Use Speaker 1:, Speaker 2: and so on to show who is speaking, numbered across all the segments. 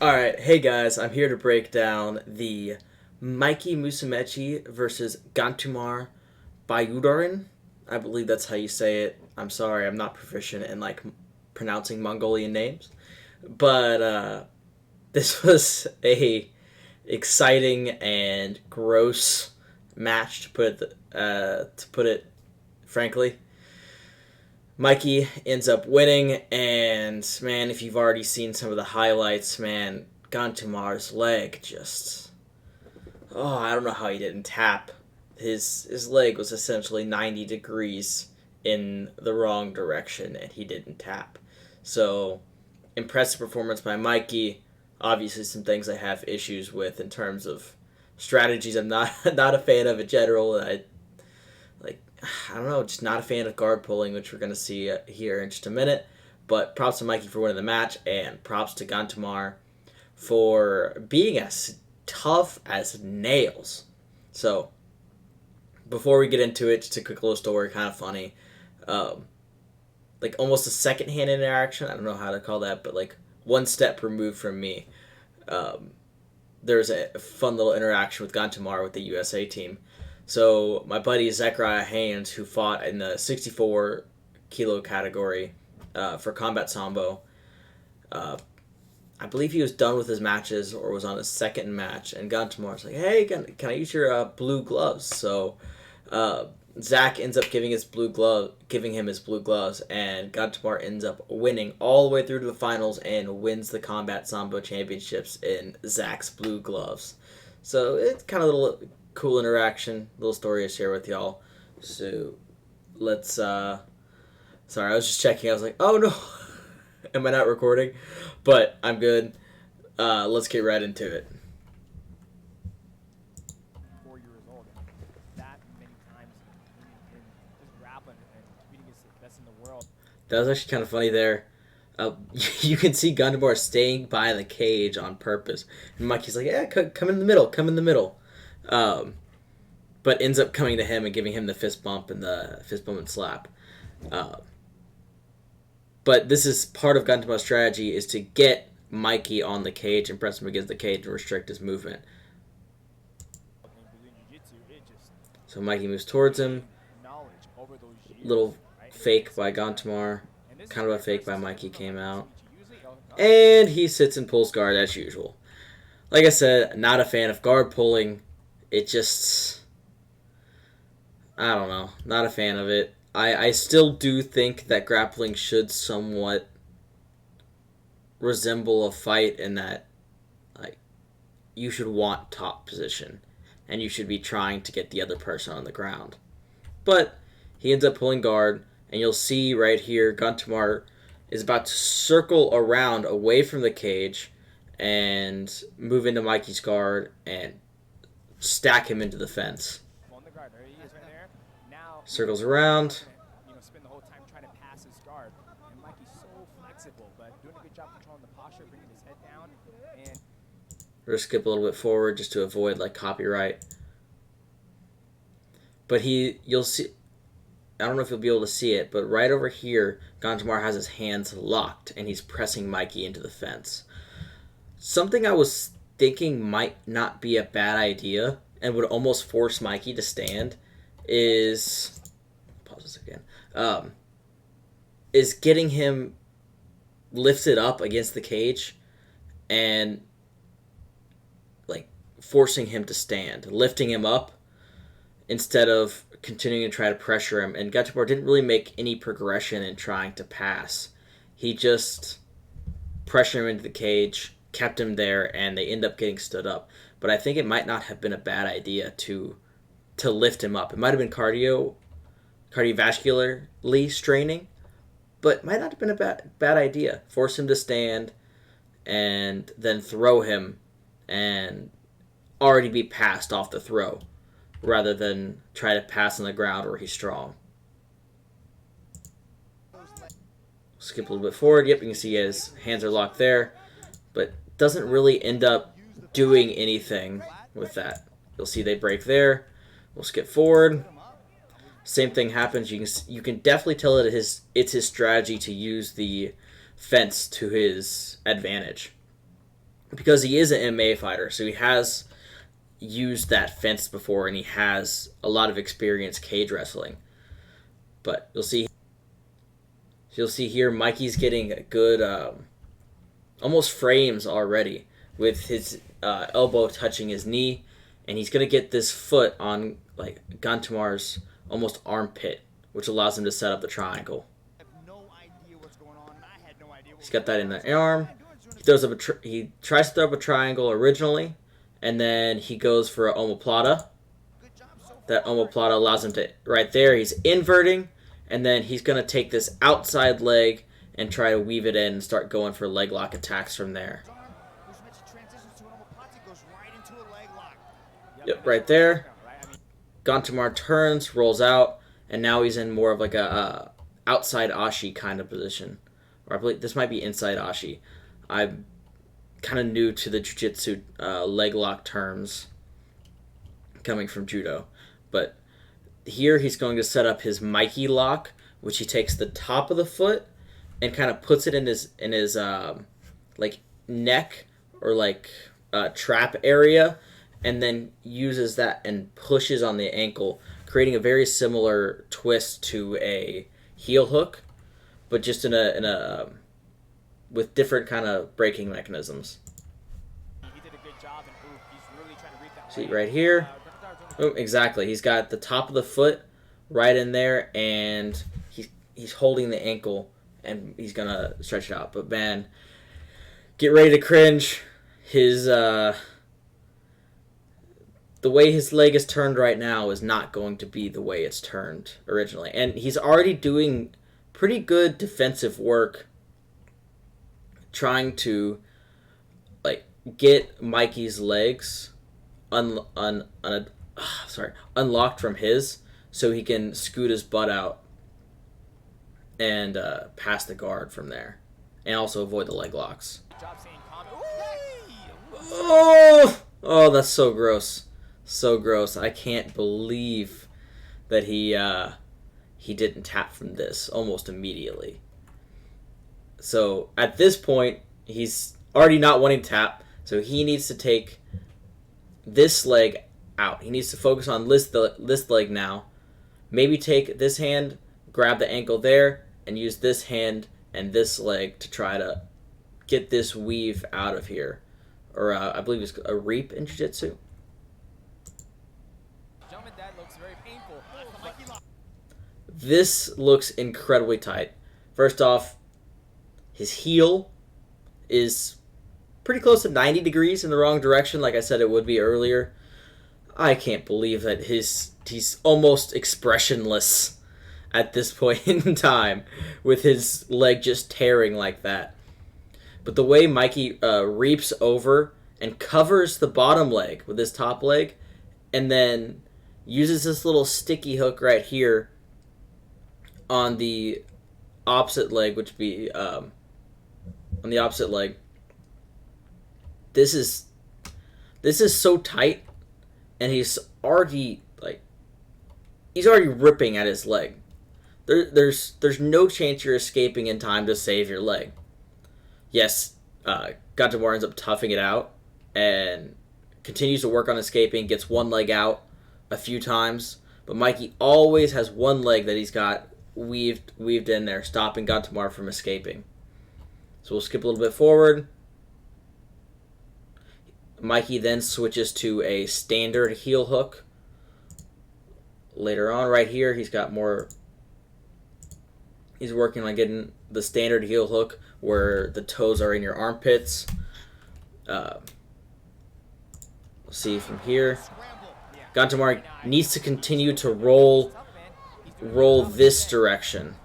Speaker 1: Alright, hey guys, I'm here to break down the Mikey Musumeci versus Gantumar Bayanduuren. I believe that's how you say it. I'm sorry, I'm not proficient in pronouncing Mongolian names. But this was a exciting and gross match to put it frankly. Mikey ends up winning, and man, if you've already seen some of the highlights, man, Gantumar's leg just. Oh, I don't know how he didn't tap. His leg was essentially 90 degrees in the wrong direction, and he didn't tap. So, impressive performance by Mikey. Obviously, some things I have issues with in terms of strategies. I'm not not a fan of in general. Like I don't know, just not a fan of guard pulling, which we're gonna see here in just a minute. But props to Mikey for winning the match, and props to Gantumar for being as tough as nails. So before we get into it, just a quick little story, kind of funny. Um, like almost a second hand interaction. I don't know how to call that, but like one step removed from me. Um, there's a fun little interaction with Gantumar with the USA team. So my buddy Zechariah Haynes, who fought in the 64 kilo category for Combat Sambo, uh, I believe he was done with his matches or was on his second match, and Gantumar's like, "Hey, can I use your blue gloves?" So uh, Zach ends up giving him his blue gloves, and Gantumar ends up winning all the way through to the finals and wins the Combat Sambo Championships in Zach's blue gloves. So it's kind of a little cool interaction, little story to share with y'all. So let's. Sorry, I was just checking. I was like, "Oh no, am I not recording?" But I'm good. Let's get right into it.
Speaker 2: 4 years old, and that many times in just grappling and competing against the best in the world.
Speaker 1: That was actually kind of funny there. You can see Gundamar staying by the cage on purpose, and Mikey's like, "Yeah, come in the middle, come in the middle," um, but ends up coming to him and giving him the fist bump and slap. Uh, but this is part of Gundamar's strategy is to get Mikey on the cage and press him against the cage and restrict his movement. So Mikey moves towards him. Little fake by Gantumar. Kind of a fake by Mikey came out. And he sits and pulls guard as usual. Like I said, not a fan of guard pulling. It just... I don't know. Not a fan of it. I still do think that grappling should somewhat resemble a fight in that like you should want top position and you should be trying to get the other person on the ground. But he ends up pulling guard, and you'll see right here Gantumar is about to circle around away from the cage and move into Mikey's guard and stack him into the fence. Circles around.
Speaker 2: Spend the whole time trying to pass his guard. And Mikey's so flexible, but doing a good job controlling the posture, bringing his head down. And
Speaker 1: we're gonna skip a little bit forward just to avoid copyright. But you'll see. I don't know if you'll be able to see it, but right over here, Gantumar has his hands locked, and he's pressing Mikey into the fence. Something I was thinking might not be a bad idea, and would almost force Mikey to stand, is pause this again. Is getting him lifted up against the cage, and forcing him to stand, lifting him up instead of continuing to try to pressure him. And Gantumar didn't really make any progression in trying to pass. He just pressured him into the cage, kept him there, and they end up getting stood up. But I think it might not have been a bad idea to lift him up. It might have been cardiovascularly straining, but might not have been a bad idea. Force him to stand and then throw him and already be passed off the throw rather than try to pass on the ground where he's strong. Skip a little bit forward. Yep, you can see his hands are locked there, but doesn't really end up doing anything with that. You'll see they break there. We'll skip forward. Same thing happens. You can definitely tell that it's his strategy to use the fence to his advantage. because he is an MMA fighter, so he has used that fence before, and he has a lot of experience cage wrestling. But you'll see here, Mikey's getting a good, almost frames already with his elbow touching his knee, and he's gonna get this foot on like Gantumar's almost armpit, which allows him to set up the triangle. He's got that in the arm. He tries to throw up a triangle originally, and then he goes for an omoplata. That omoplata allows him to, right there, he's inverting, and then he's going to take this outside leg and try to weave it in and start going for leg lock attacks from there. Yep, right there. Gantumar turns, rolls out, and now he's in more of like a outside ashi kind of position. Or I believe this might be inside ashi. I'm kind of new to the jiu-jitsu leg lock terms coming from judo. But here he's going to set up his Mikey lock, which he takes the top of the foot and kind of puts it in his like neck or like trap area, and then uses that and pushes on the ankle, creating a very similar twist to a heel hook, but just in a with different kind of braking mechanisms.
Speaker 2: He did a good job, and he's really trying to read that.
Speaker 1: See right here. Oh, exactly. He's got the top of the foot right in there, and he's holding the ankle, and he's gonna stretch it out. But man, get ready to cringe. His the way his leg is turned right now is not going to be the way it's turned originally, and he's already doing pretty good defensive work, trying to like get Mikey's legs unlocked from his, so he can scoot his butt out and pass the guard from there, and also avoid the leg locks. Oh, that's so gross, so gross. I can't believe that he didn't tap from this almost immediately. So at this point, he's already not wanting to tap, so he needs to take this leg out. He needs to focus on this leg now. Maybe take this hand, grab the ankle there, and use this hand and this leg to try to get this weave out of here. Or I believe it's a reap in jiu-jitsu.
Speaker 2: That looks very painful.
Speaker 1: This looks incredibly tight. First off, his heel is pretty close to 90 degrees in the wrong direction, like I said it would be earlier. I can't believe that he's almost expressionless at this point in time with his leg just tearing like that. But the way Mikey reaps over and covers the bottom leg with his top leg, and then uses this little sticky hook right here on the opposite leg, which would be on the opposite leg. This is so tight, and he's already ripping at his leg. There's no chance you're escaping in time to save your leg. Yes, Gantumar ends up toughing it out and continues to work on escaping, gets one leg out a few times, but Mikey always has one leg that he's got weaved in there, stopping Gantumar from escaping. So we'll skip a little bit forward. Mikey then switches to a standard heel hook. Later on, right here, he's working on getting the standard heel hook where the toes are in your armpits. We'll see from here. Gantumar needs to continue to roll this direction.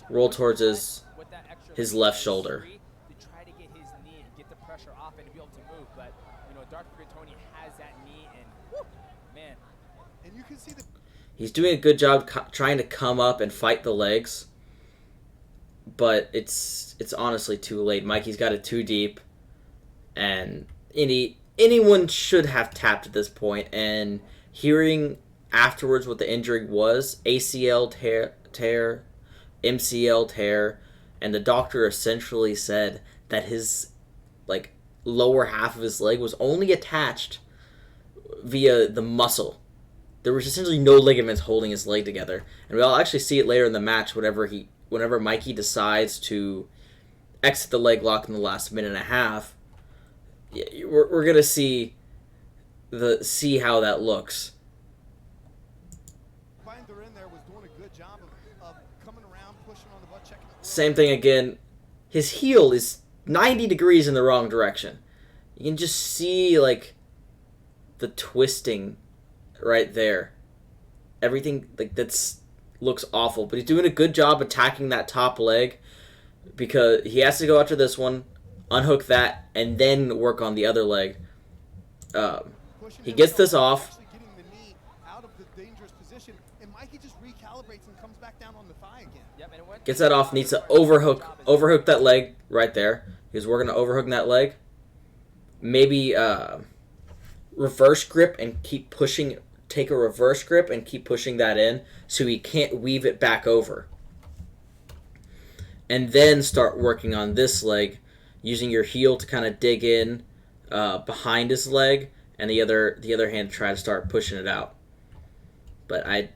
Speaker 1: Roll towards his left shoulder. He's doing a good job trying to come up and fight the legs, but it's honestly too late. Mikey's got it too deep, and anyone should have tapped at this point. And hearing afterwards what the injury was, ACL tear, MCL tear, and the doctor essentially said that his like lower half of his leg was only attached via the muscle. There was essentially no ligaments holding his leg together, and we'll actually see it later in the match. Whenever Mikey decides to exit the leg lock in the last minute and a half, we're gonna see how that looks.
Speaker 3: Bayanduuren there was doing a good job of coming around, pushing on the butt, checking.
Speaker 1: Same thing again. His heel is 90 degrees in the wrong direction. You can just see like the twisting right there. Everything like looks awful, but he's doing a good job attacking that top leg because he has to go after this one, unhook that, and then work on the other leg. He gets this off.
Speaker 3: Getting the knee out of the dangerous position, and Mikey just recalibrates and comes back down on the thigh again.
Speaker 2: Yep, and it went
Speaker 1: Gets that off. Needs to overhook that leg right there. He's working to overhook that leg. Maybe reverse grip and keep pushing. Take a reverse grip and keep pushing that in so he can't weave it back over. And then start working on this leg, using your heel to kind of dig in behind his leg, and the other hand try to start pushing it out. But I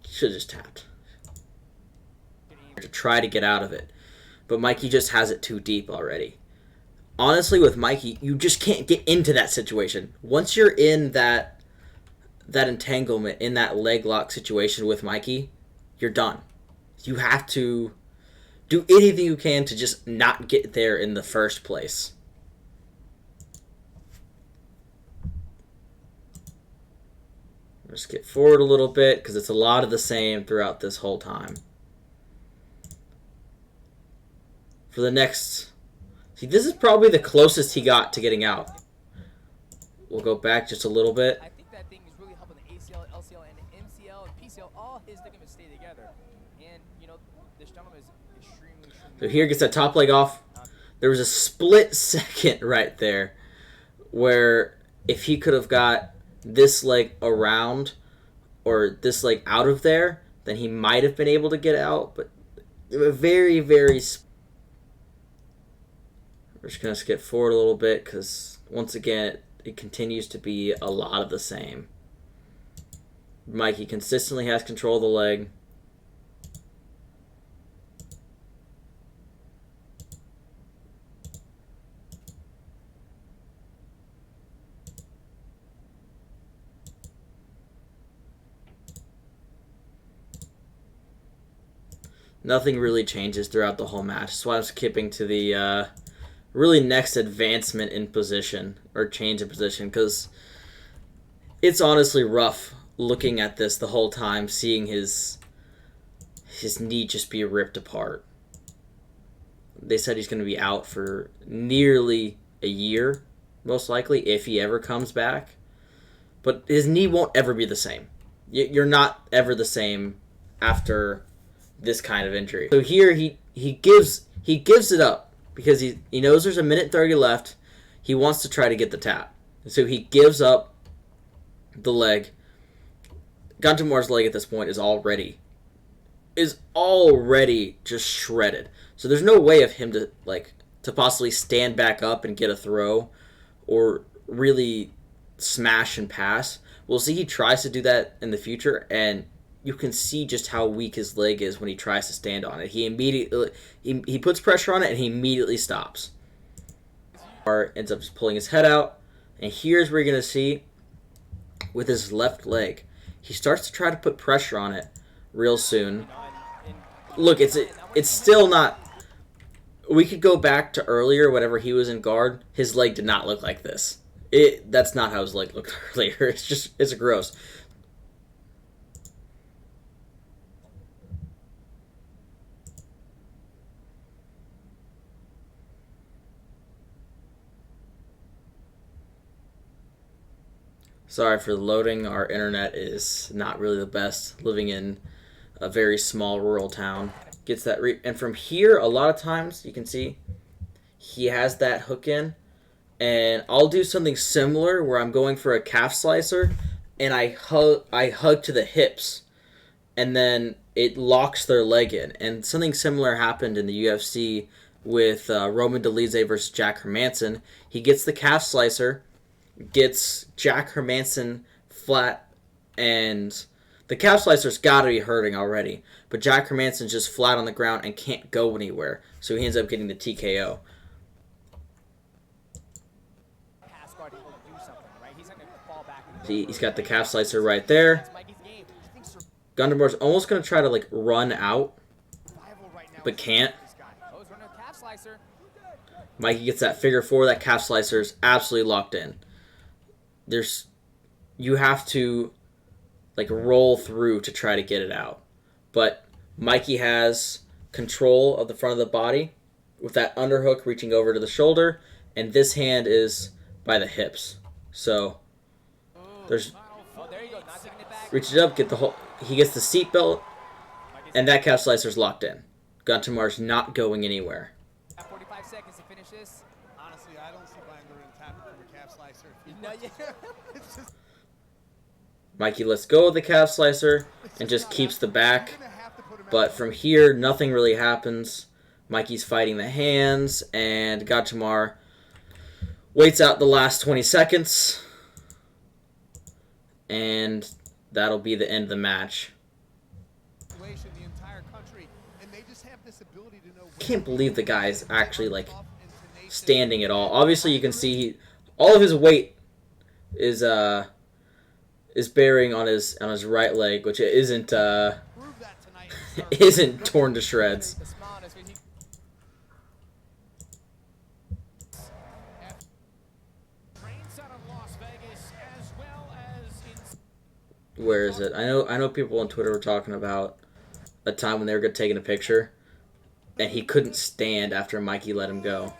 Speaker 1: should have just tapped to try to get out of it. But Mikey just has it too deep already. Honestly, with Mikey, you just can't get into that situation. Once you're in that entanglement, in that leg lock situation with Mikey, you're done. You have to do anything you can to just not get there in the first place. Let's skip forward a little bit because it's a lot of the same throughout this whole time. For the next... See, this is probably the closest he got to getting out. We'll go back just a little bit.
Speaker 2: I think that thing is really helping the ACL, LCL, and MCL and PCL, all his ligaments stay together. And, you know, this gentleman is extremely
Speaker 1: So here gets that top leg off. There was a split second right there where if he could have got this leg around or this leg out of there, then he might have been able to get out. But very, very... We're just going to skip forward a little bit because, once again, it continues to be a lot of the same. Mikey consistently has control of the leg. Nothing really changes throughout the whole match. That's why I'm skipping to the really next advancement in position or change in position, because it's honestly rough looking at this the whole time, seeing his knee just be ripped apart. They said he's going to be out for nearly a year, most likely, if he ever comes back. But his knee won't ever be the same. You're not ever the same after this kind of injury. So here he gives it up because he knows there's a minute 30 left. He wants to try to get the tap. So he gives up the leg. Gantumar's leg at this point is already just shredded. So there's no way of him to possibly stand back up and get a throw or really smash and pass. We'll see he tries to do that in the future, and you can see just how weak his leg is when he tries to stand on it. He immediately he puts pressure on it and he immediately stops. Ends up just pulling his head out, and here's where you're gonna see with his left leg, he starts to try to put pressure on it real soon. Look, it's still not. We could go back to earlier, whenever he was in guard. His leg did not look like this. That's not how his leg looked earlier. It's gross. Sorry for the loading. Our internet is not really the best. Living in a very small rural town. Gets that and from here, a lot of times you can see he has that hook in, and I'll do something similar where I'm going for a calf slicer, and I hug to the hips, and then it locks their leg in. And something similar happened in the UFC with Roman Dolidze versus Jack Hermanson. He gets the calf slicer, gets Jack Hermanson flat, and the calf slicer's got to be hurting already. But Jack Hermanson's just flat on the ground and can't go anywhere, so he ends up getting the TKO.
Speaker 2: Pass guard, he'll do something, right? He's not going to fall back.
Speaker 1: He's got the calf slicer right there.
Speaker 2: That's Mikey's game.
Speaker 1: Gantumar's almost going to try to like run out, but can't.
Speaker 2: Oh, he's running a calf slicer.
Speaker 1: Mikey gets that figure four. That calf slicer is absolutely locked in. You have to like roll through to try to get it out. But Mikey has control of the front of the body with that underhook reaching over to the shoulder, and this hand is by the hips. So there's
Speaker 2: There you go, not taking it back.
Speaker 1: reaches up, he gets the seatbelt, and that calf slicer's locked in. Gantumar's not going anywhere.
Speaker 2: 45 seconds to finish this.
Speaker 3: Honestly, I don't see Bayanduuren tapping from a calf slicer.
Speaker 2: No, yeah.
Speaker 3: It's just
Speaker 1: Mikey lets go of the calf slicer and just keeps the back. But from here, nothing really happens. Mikey's fighting the hands, and Gantumar waits out the last 20 seconds. And that'll be the end of the match.
Speaker 3: the entire country, and they just have this ability to know
Speaker 1: Can't believe the guy's actually like standing at all. Obviously, you can see all of his weight is bearing on his right leg, which isn't isn't torn to shreds.
Speaker 2: The smile on his face,
Speaker 1: Where is it? I know people on Twitter were talking about a time when they were taking a picture, and he couldn't stand after Mikey let him go.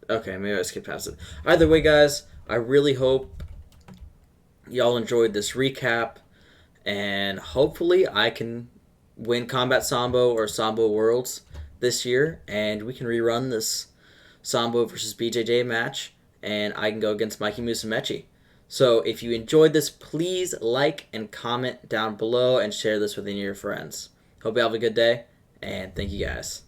Speaker 1: Okay, maybe I skipped past it. Either way, guys, I really hope y'all enjoyed this recap, and hopefully I can win Combat Sambo or Sambo Worlds this year, and we can rerun this Sambo versus BJJ match, and I can go against Mikey Musumeci. So if you enjoyed this, please like and comment down below and share this with any of your friends. Hope you have a good day, and thank you guys.